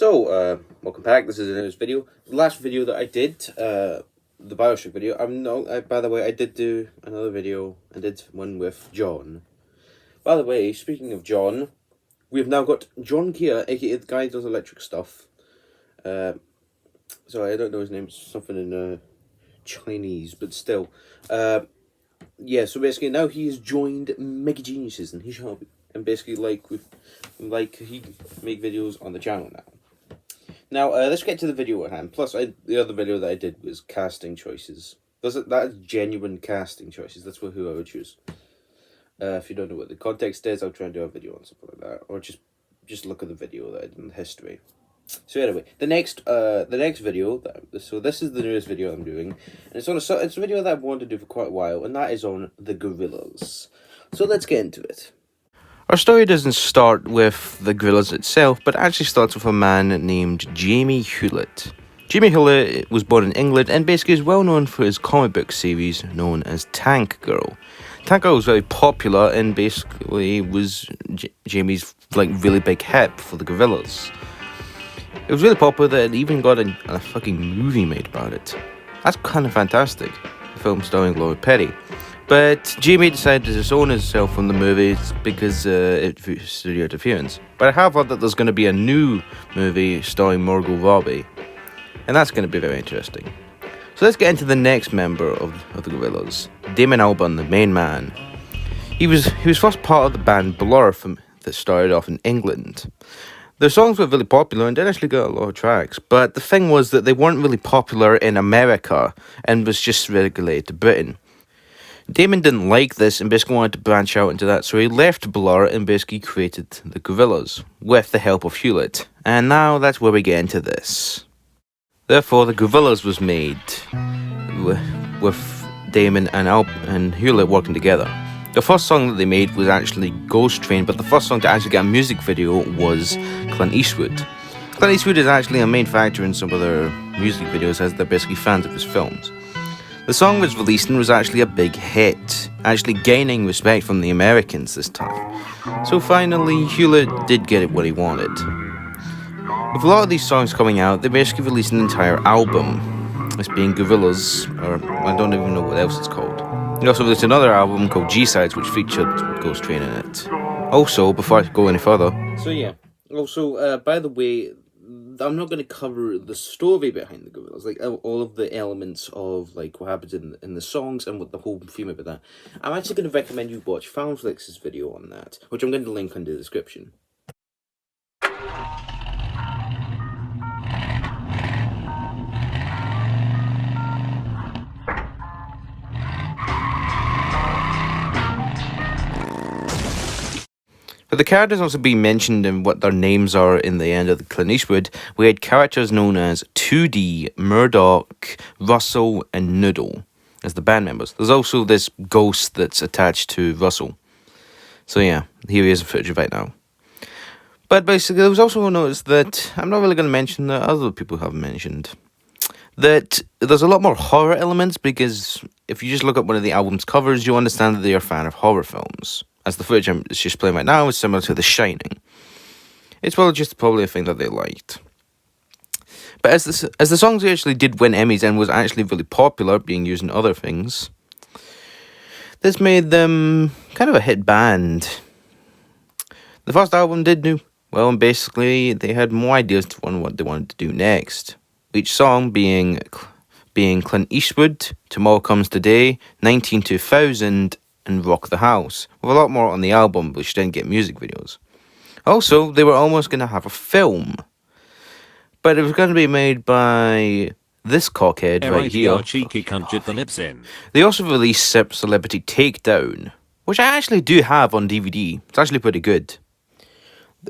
Welcome back. This is a news video. The last video that I did, the Bioshock video. By the way, I did do another video. I did one with John. By the way, speaking of John, we've now got John Kia, aka the guy who does electric stuff. Sorry, I don't know his name. It's something in Chinese, but still. Yeah. So basically, now he has joined Mega Geniuses, and he's helping. And basically, he make videos on the channel now. Now, let's get to the video at hand. Plus, the other video that I did was casting choices. That is genuine casting choices. That's who I would choose. If you don't know what the context is, I'll try and do a video on something like that, or just look at the video that I did in history. So anyway, the next video. So this is the newest video I'm doing, and it's a video that I've wanted to do for quite a while, and that is on the gorillaz. So let's get into it. Our story doesn't start with the gorillaz itself, but actually starts with a man named Jamie Hewlett. Jamie Hewlett was born in England and basically is well known for his comic book series known as Tank Girl. Tank Girl was very popular and basically was Jamie's really big hit for the gorillaz. It was really popular that it even got a fucking movie made about it. That's kind of fantastic. The film starring Laura Petty. But Jamie decided to disown himself from the movies because it was studio interference. But I have heard that there's going to be a new movie starring Margot Robbie, and that's going to be very interesting. So let's get into the next member of the gorillaz, Damon Albarn, the main man. He was first part of the band Blur that started off in England. Their songs were really popular and did actually get a lot of tracks, but the thing was that they weren't really popular in America and was just relegated to Britain. Damon didn't like this and basically wanted to branch out into that, so he left Blur and basically created the gorillaz with the help of Hewlett. And now that's where we get into this. Therefore, the gorillaz was made with Damon and Hewlett working together. The first song that they made was actually Ghost Train, but the first song to actually get a music video was Clint Eastwood. Clint Eastwood is actually a main factor in some of their music videos as they're basically fans of his films. The song was released and was actually a big hit, actually gaining respect from the Americans this time. So finally, Hewlett did get what he wanted. With a lot of these songs coming out, they basically released an entire album, as being Gorillaz, or I don't even know what else it's called. They also released another album called G-Sides, which featured Ghost Train in it. Also, before I go any further... So yeah, also, by the way, I'm not going to cover the story behind the gorillaz, all of the elements of what happens in the songs and what the whole theme about that. I'm actually going to recommend you watch Foundflix's video on that, which I'm going to link under the description. But the characters also being mentioned and what their names are in the end of the Clint Eastwood, we had characters known as 2D, Murdoch, Russell, and Noodle as the band members. There's also this ghost that's attached to Russell. So yeah, here he is in footage right now. But basically, there was also noticed that, I'm not really going to mention that other people have mentioned, that there's a lot more horror elements because if you just look at one of the album's covers, you'll understand that they are a fan of horror films. As the footage I'm just playing right now is similar to The Shining. It's probably a thing that they liked. But as the songs actually did win Emmys and was actually really popular, being used in other things, this made them kind of a hit band. The first album did do well, and basically they had more ideas on what they wanted to do next. Each song being Clint Eastwood, Tomorrow Comes Today, 192000, and Rock the House, with a lot more on the album, which didn't get music videos. Also, they were almost going to have a film, but it was going to be made by this cockhead right here. Cheeky cunt with the lips in. They also released Celebrity Takedown, which I actually do have on DVD. It's actually pretty good.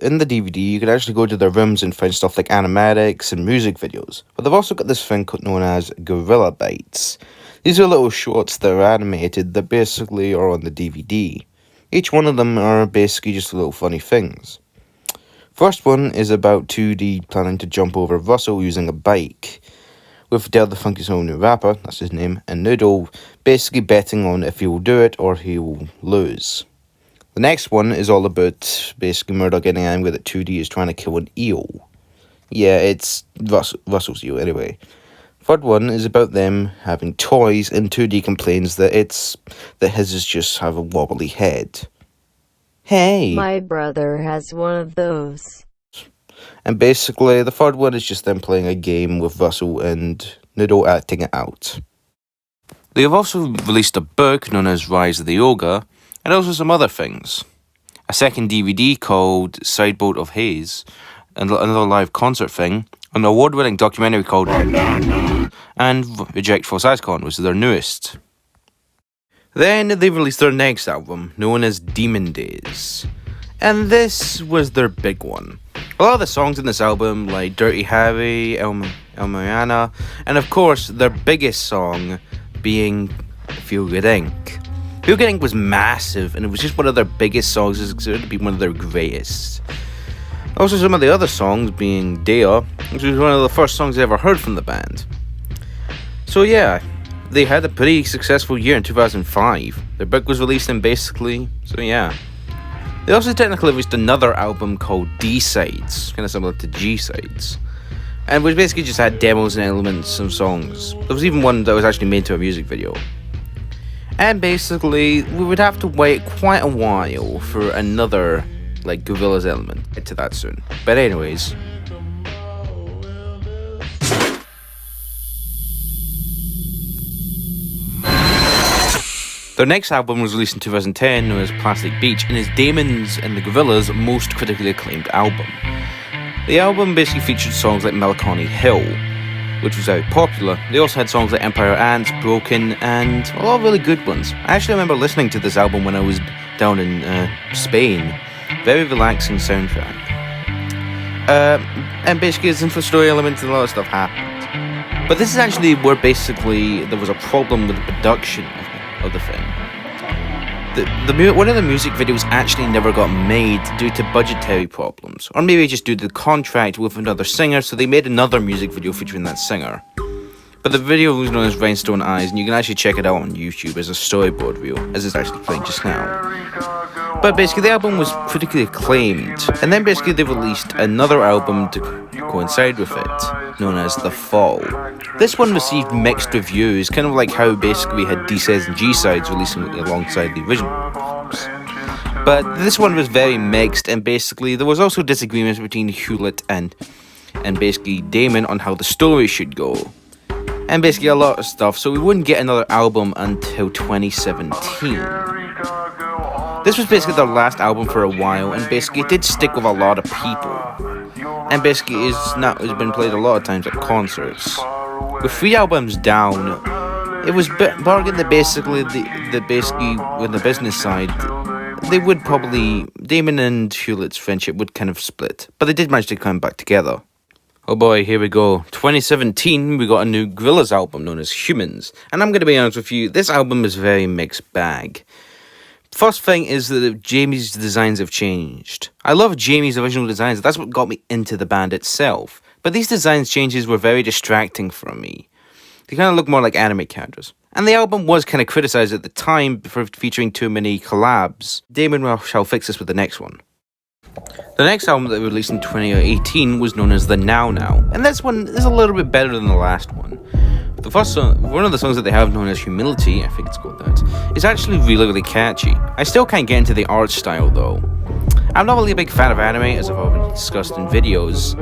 In the DVD, you can actually go to their rooms and find stuff like animatics and music videos. But they've also got this thing known as Gorilla Bites. These are little shorts that are animated that basically are on the DVD. Each one of them are basically just little funny things. First one is about 2D planning to jump over Russell using a bike, with Del the Funky Soul New Rapper, that's his name, and Noodle basically betting on if he will do it or he will lose. The next one is all about basically Murdoch getting angry that 2D is trying to kill an eel. Yeah, it's Russell's You anyway. Third one is about them having toys, and 2D complains that his is just have a wobbly head. Hey! My brother has one of those. And basically, the third one is just them playing a game with Russell and Noodle acting it out. They have also released a book known as Rise of the Ogre, and also some other things. A second DVD called Sideboat of Haze, and another live concert thing, an award-winning documentary called and Reject False Icon, which is their newest. Then they released their next album, known as Demon Days. And this was their big one. A lot of the songs in this album, like Dirty Harry, El Mariana, and of course, their biggest song being Feel Good Inc. Feel Good Inc was massive, and it was just one of their biggest songs. It's considered to be one of their greatest. Also, some of the other songs being Dea, which was one of the first songs I ever heard from the band. So yeah, they had a pretty successful year in 2005. Their book was released in basically, so yeah. They also technically released another album called D-Sides, kind of similar to G-Sides, and which basically just had demos and elements of songs. There was even one that was actually made to a music video. And basically, we would have to wait quite a while for another, like, gorillaz element. Get to that soon. But anyways, their next album was released in 2010, known as Plastic Beach, and is Damon's and the Gorillaz' most critically acclaimed album. The album basically featured songs like Melancholy Hill, which was very popular. They also had songs like Empire Ants, Broken, and a lot of really good ones. I actually remember listening to this album when I was down in Spain. Very relaxing soundtrack. And basically, it's in story elements and a lot of stuff happened. But this is actually where basically there was a problem with the production of the thing. One of the music videos actually never got made due to budgetary problems, or maybe just due to the contract with another singer, so they made another music video featuring that singer. But the video was known as Rhinestone Eyes, and you can actually check it out on YouTube as a storyboard reel, as it's actually playing just now. But basically the album was critically acclaimed, and then basically they released another album to coincide with it, known as The Fall. This one received mixed reviews, kind of like how basically we had D-Sides and G-Sides releasing alongside the original. But this one was very mixed, and basically there was also disagreements between Hewlett and basically Damon on how the story should go. And basically a lot of stuff, so we wouldn't get another album until 2017. This was basically their last album for a while, and basically it did stick with a lot of people. And basically it's been played a lot of times at concerts. With 3 albums down, it was bargained that basically with the business side, they would probably, Damon and Hewlett's friendship would kind of split, but they did manage to come back together. Oh boy, here we go. 2017, we got a new gorillaz album known as Humans. And I'm going to be honest with you, this album is very mixed bag. First thing is that Jamie's designs have changed. I love Jamie's original designs, that's what got me into the band itself. But these designs changes were very distracting for me. They kind of look more like anime characters. And the album was kind of criticized at the time for featuring too many collabs. Damon shall fix this with the next one. The next album that they released in 2018 was known as The Now Now, and this one is a little bit better than the last one. The first song, one of the songs that they have known as Humility, I think it's called that, is actually really catchy. I still can't get into the art style though. I'm not really a big fan of anime, as I've already discussed in videos,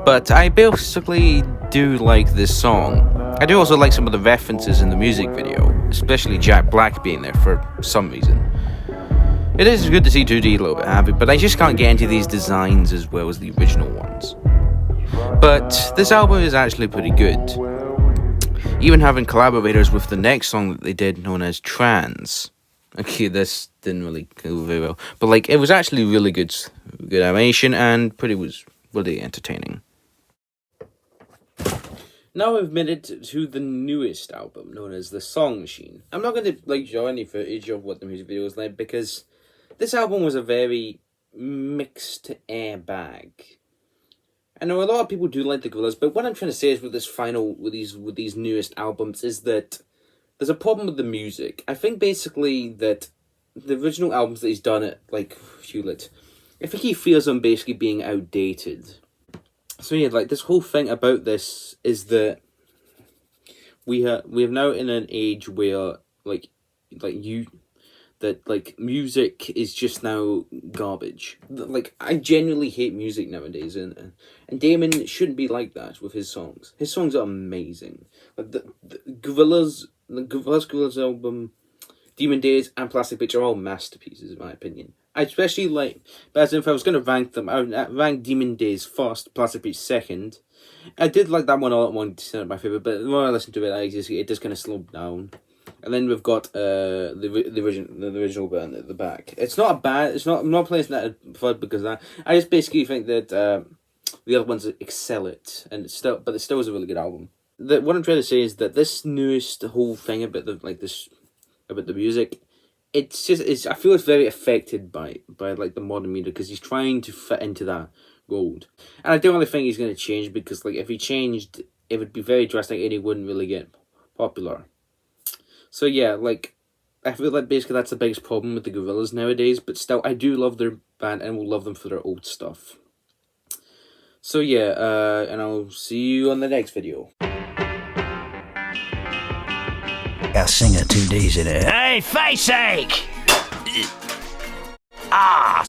but I basically do like this song. I do also like some of the references in the music video, especially Jack Black being there for some reason. It is good to see 2D a little bit happy, but I just can't get into these designs as well as the original ones. But this album is actually pretty good. Even having collaborators with the next song that they did known as Trans. Okay, this didn't really go very well, but like it was actually really good animation and was really entertaining. Now we've made it to the newest album known as The Song Machine. I'm not going to show any footage of what the music video was like because this album was a very mixed bag. I know a lot of people do like the gorillaz, but what I'm trying to say is with these newest albums is that there's a problem with the music. I think basically that the original albums that he's done at like Hewlett, I think he feels them basically being outdated. So yeah, like this whole thing about this is that we have now in an age where like music is just now garbage. Like I genuinely hate music nowadays, and Damon shouldn't be like that with his songs. His songs are amazing. Like the Gorillaz album, Demon Days, and Plastic Beach are all masterpieces in my opinion. I especially like, but as if I was going to rank them, I would rank Demon Days first, Plastic Beach second. I did like that one a lot more. It's not my favorite, but the more I listen to it, it just kind of slowed down. And then we've got the original band at the back. It's not a bad. It's not. I'm not placing that at third because I just basically think that the other ones excel it, and it's still is a really good album. What I'm trying to say is that this newest whole thing about the music, I feel it's very affected by like the modern media because he's trying to fit into that mold, and I don't really think he's going to change because like if he changed, it would be very drastic and he wouldn't really get popular. So yeah, like, I feel like basically that's the biggest problem with the Gorillaz nowadays, but still, I do love their band and will love them for their old stuff. So yeah, and I'll see you on the next video. I sing it 2 days in a... Hey, face ache! Ah!